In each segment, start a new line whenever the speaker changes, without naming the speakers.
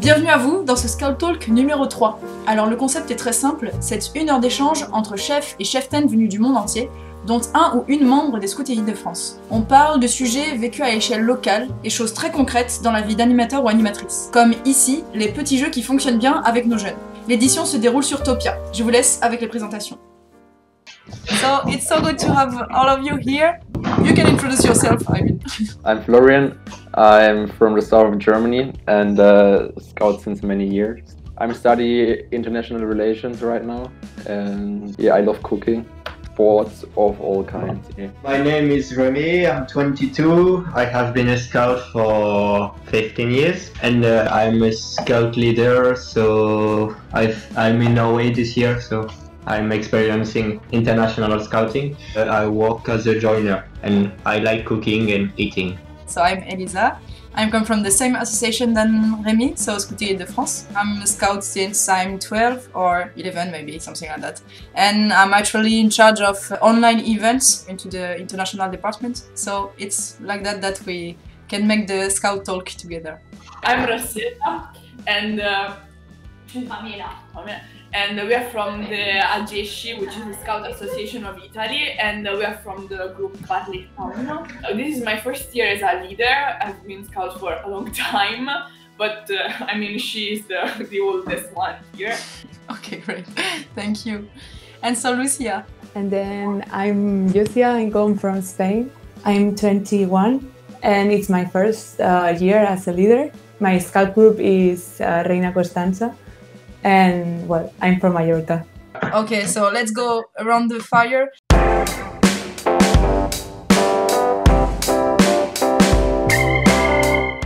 Bienvenue à vous dans ce ScouTalk numéro 3. Alors le concept est très simple, c'est une heure d'échange entre chefs et cheftaines venus du monde entier, dont un ou une membre des Scouts de France. On parle de sujets vécus à échelle locale et choses très concrètes dans la vie d'animateur ou animatrice. Comme ici, les petits jeux qui fonctionnent bien avec nos jeunes. L'édition se déroule sur Topia. Je vous laisse avec les présentations. So, it's so good to have all of you here. You can introduce yourself, I mean.
I'm Florian. I'm from the south of Germany and scout since many years. I'm studying international relations right now, and yeah, I love cooking, sports of all kinds. Yeah.
My name is Remy, I'm 22. I have been a scout for 15 years and I'm a scout leader, so I'm in Norway this year, so I'm experiencing international scouting. I work as a joiner and I like cooking and eating.
So I'm Elisa. I come from the same association than Remy, so Scoutisme de France. I'm a scout since I'm 12 or 11 maybe, something like that. And I'm actually in charge of online events into the international department. So it's like that we can make the ScouTalk together.
I'm Rossella and and we are from the AGESCI, which is the Scout Association of Italy, and we are from the group parlons. This is my first year as a leader. I've been scout for a long time, but I mean, she's the oldest one here.
Okay, great. Thank you. And so Lucia.
And then I'm Lucia, I come from Spain. I'm 21 and it's my first year as a leader. My scout group is Reina Costanza. And well, I'm from Mallorca.
Okay, so let's go around the fire.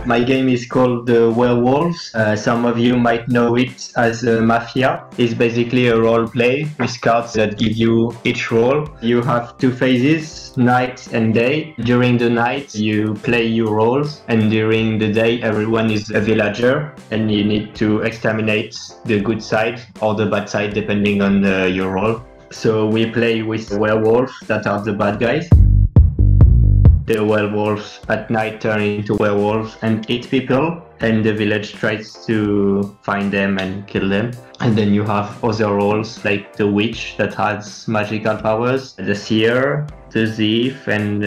My game is called Werewolves. Some of you might know it as Mafia. It's basically a role play with cards that give you each role. You have two phases, night and day. During the night you play your roles, and during the day everyone is a villager and you need to exterminate the good side or the bad side depending on your role. So we play with werewolves that are the bad guys. The werewolves at night turn into werewolves and eat people, and the village tries to find them and kill them. And then you have other roles like the witch that has magical powers, the seer, the thief, and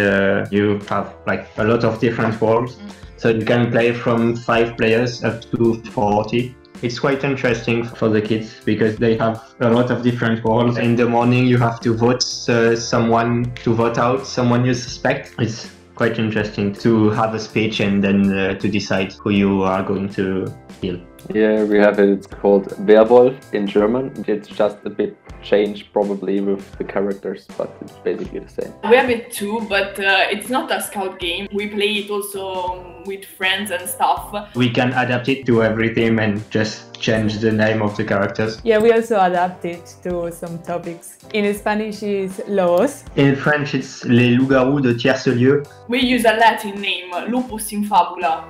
you have like a lot of different roles. So you can play from 5 players up to 40. It's quite interesting for the kids because they have a lot of different roles. In the morning you have to vote someone to vote out, someone you suspect. It's quite interesting to have a speech and then to decide who you are going to kill.
Yeah, we have it. It's called Werwolf in German. It's just a bit changed probably with the characters, but it's basically the same.
We have it too, but it's not a scout game. We play it also with friends and stuff.
We can adapt it to every team and just change the name of the characters.
Yeah, we also adapt it to some topics. In Spanish it's Lobos.
In French it's Les Loups-Garous de Tierce-Lieu.
We use a Latin name, Lupus in Fabula.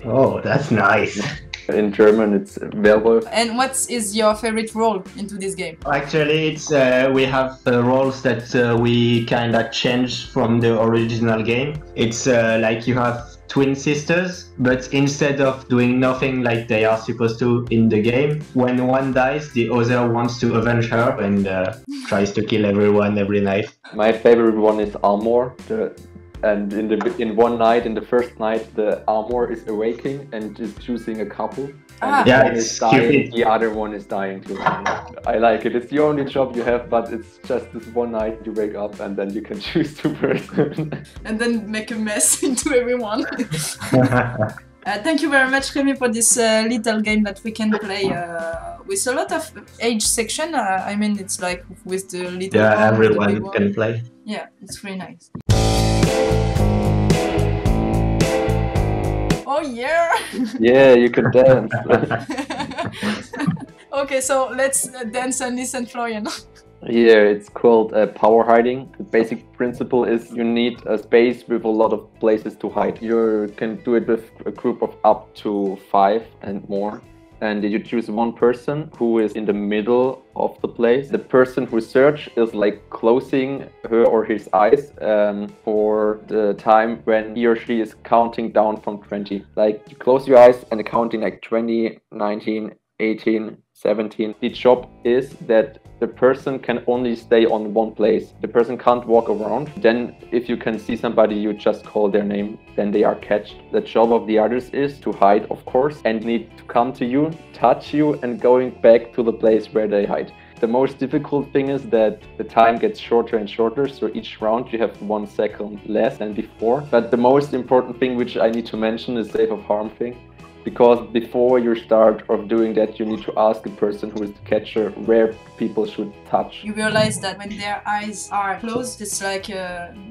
Oh, that's nice.
In German it's Werwolf.
And what is your favorite role into this game?
Actually, it's we have roles that we kind of changed from the original game. It's like you have twin sisters, but instead of doing nothing like they are supposed to in the game, when one dies, the other wants to avenge her and tries to kill everyone every night.
My favorite one is Armor. And in one night, in the first night, the armor is awaking and is choosing a couple. And
yeah,
one is dying, the other one is dying too. I like it. It's the only job you have, but it's just this one night you wake up and then you can choose 2 persons.
And then make a mess into everyone. Thank you very much, Remy, for this little game that we can play with a lot of age section. I mean, it's like with the little
yeah,
one,
everyone can play.
Yeah, it's really nice. Oh yeah!
Yeah, you can dance.
Okay, so let's dance and listen, Florian.
Yeah, it's called power hiding. The basic principle is you need a space with a lot of places to hide. You can do it with a group of up to 5 and more. and you choose one person who is in the middle of the place. The person who search is like closing her or his eyes for the time when he or she is counting down from 20. Like you close your eyes and counting like 20, 19, 18, 17. The job is that the person can only stay on one place. The person can't walk around. Then if you can see somebody, you just call their name, then they are catched. The job of the others is to hide, of course, and need to come to you, touch you, and going back to the place where they hide. The most difficult thing is that the time gets shorter and shorter, so each round you have 1 second less than before. But the most important thing which I need to mention is safe of harm thing. Because before you start of doing that, you need to ask the person who is the catcher where people should touch.
You realize that when their eyes are closed, it's like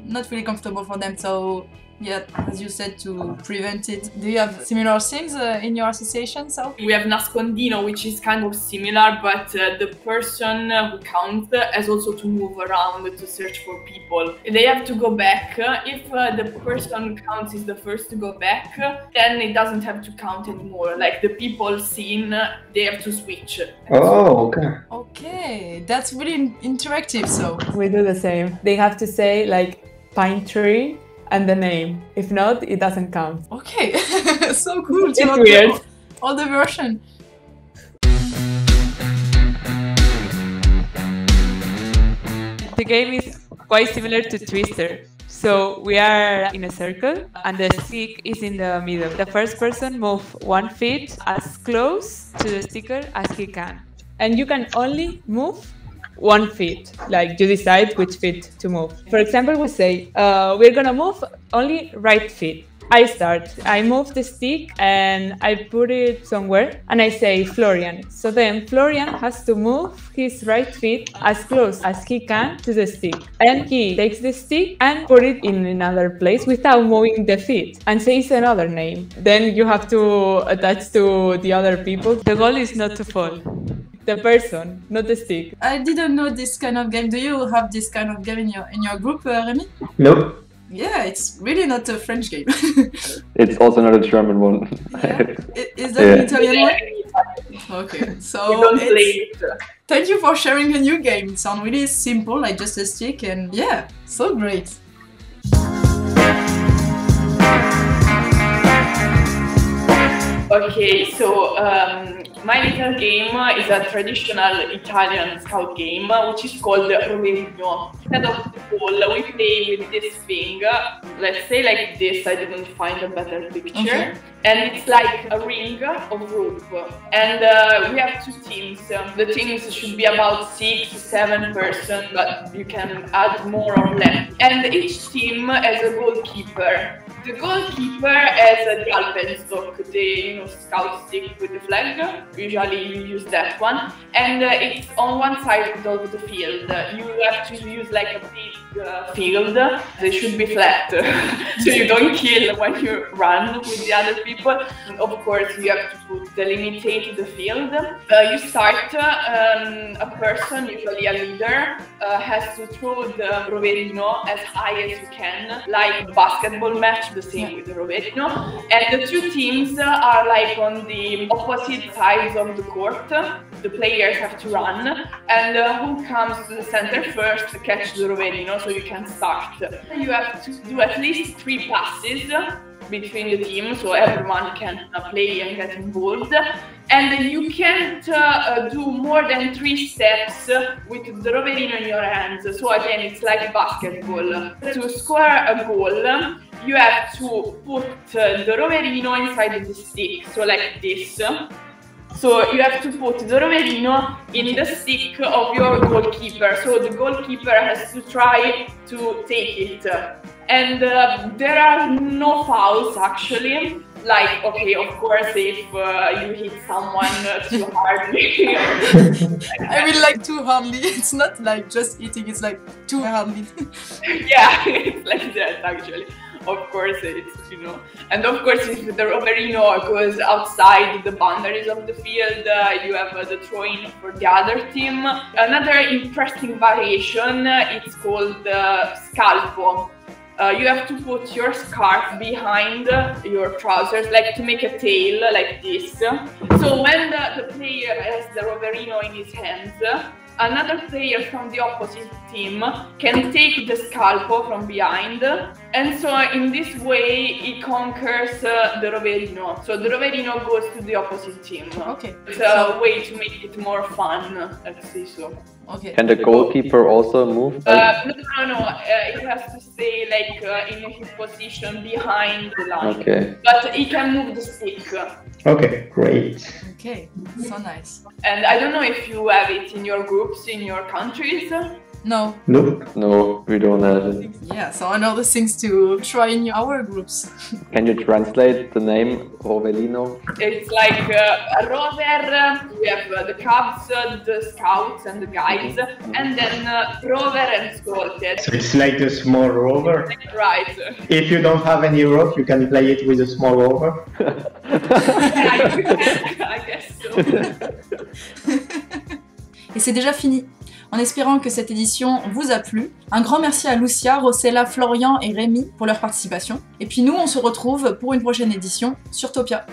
not really comfortable for them. So yeah, as you said, to prevent it. Do you have similar things in your association? So
we have nascondino, which is kind of similar, but the person who counts has also to move around to search for people. They have to go back. If the person who counts is the first to go back, then it doesn't have to count anymore. Like the people seen, they have to switch.
Oh, okay.
Okay, that's really interactive. So
We do the same. They have to say like pine tree and the name. If not, it doesn't count.
okay, so cool.
It's weird.
All the version.
The game is quite similar to Twister. So we are in a circle and the stick is in the middle. The first person moves 1 foot as close to the sticker as he can. And you can only move 1 foot, like you decide which foot to move. For example, we say, we're gonna move only right foot. I start, I move the stick and I put it somewhere and I say Florian. So then Florian has to move his right foot as close as he can to the stick. And he takes the stick and put it in another place without moving the feet and says another name. Then you have to attach to the other people. The goal is not to fall. The person, not the stick.
I didn't know this kind of game. Do you have this kind of game in your group, Remy?
Nope.
Yeah, it's really not a French game.
It's also not a German one.
Yeah. Is that an Italian one? Okay, so thank you for sharing a new game. It sounds really simple, like just a stick, and yeah, so great.
Okay, so my little game is a traditional Italian scout game, which is called Roverino. Instead of the ball, we play with this thing. Let's say like this, I didn't find a better picture.
Okay.
And it's like a ring of rope. And we have 2 teams. The teams should be about 6 to 7 persons, but you can add more or less. And each team has a goalkeeper. The goalkeeper has the alpenstock, the scout stick with the flag. Usually you use that one, and it's on one side of the field. You have to use like a big field. They should be flat, so you don't kill when you run with the other people. And of course, you have to delimitate the field. You start. A person, usually a leader, has to throw the roverino as high as you can, like a basketball match. The same with the roverino, and the 2 teams are like on the opposite sides of the court. The players have to run, and who comes to the center first catch the roverino, so you can start. You have to do at least 3 passes between the teams, so everyone can play and get involved. And you can't do more than 3 steps with the roverino in your hands. So again, it's like basketball. To score a goal, you have to put the roverino inside the stick, so like this. So you have to put the roverino in the stick of your goalkeeper. So the goalkeeper has to try to take it. And there are no fouls actually. Like, okay, of course, if you hit someone too hardly.
I really like too hardly. It's not like just eating, it's like too hardly.
Yeah, it's like that actually. Of course, it's, and of course, if the roverino goes outside the boundaries of the field, you have the throw-in for the other team. Another interesting variation, it's called scalpo. you have to put your scarf behind your trousers, like to make a tail like this. So when the player has the roverino in his hands, another player from the opposite team can take the scalpo from behind, and so in this way he conquers the roverino. So the roverino goes to the opposite team.
Okay.
It's a way to make it more fun, let's say so.
Okay.
Can the goalkeeper also move?
No, it has to stay like in his position behind the line.
Okay.
But he can move the stick.
Okay, great.
Okay, so nice.
And I don't know if you have it in your groups, in your countries.
No.
Nope.
No, we don't have it.
Yeah, so another things to try in our groups.
Can you translate the name Rovelino?
It's like a rover, we have the cubs, the scouts and the guides, and then rover and escolta.
So it's like a small rover.
Right.
If you don't have any rope, you can play it with a small rover.
I guess so.
Et c'est déjà fini. En espérant que cette édition vous a plu, un grand merci à Lucia, Rossella, Florian et Rémi pour leur participation. Et puis nous, on se retrouve pour une prochaine édition sur Topia.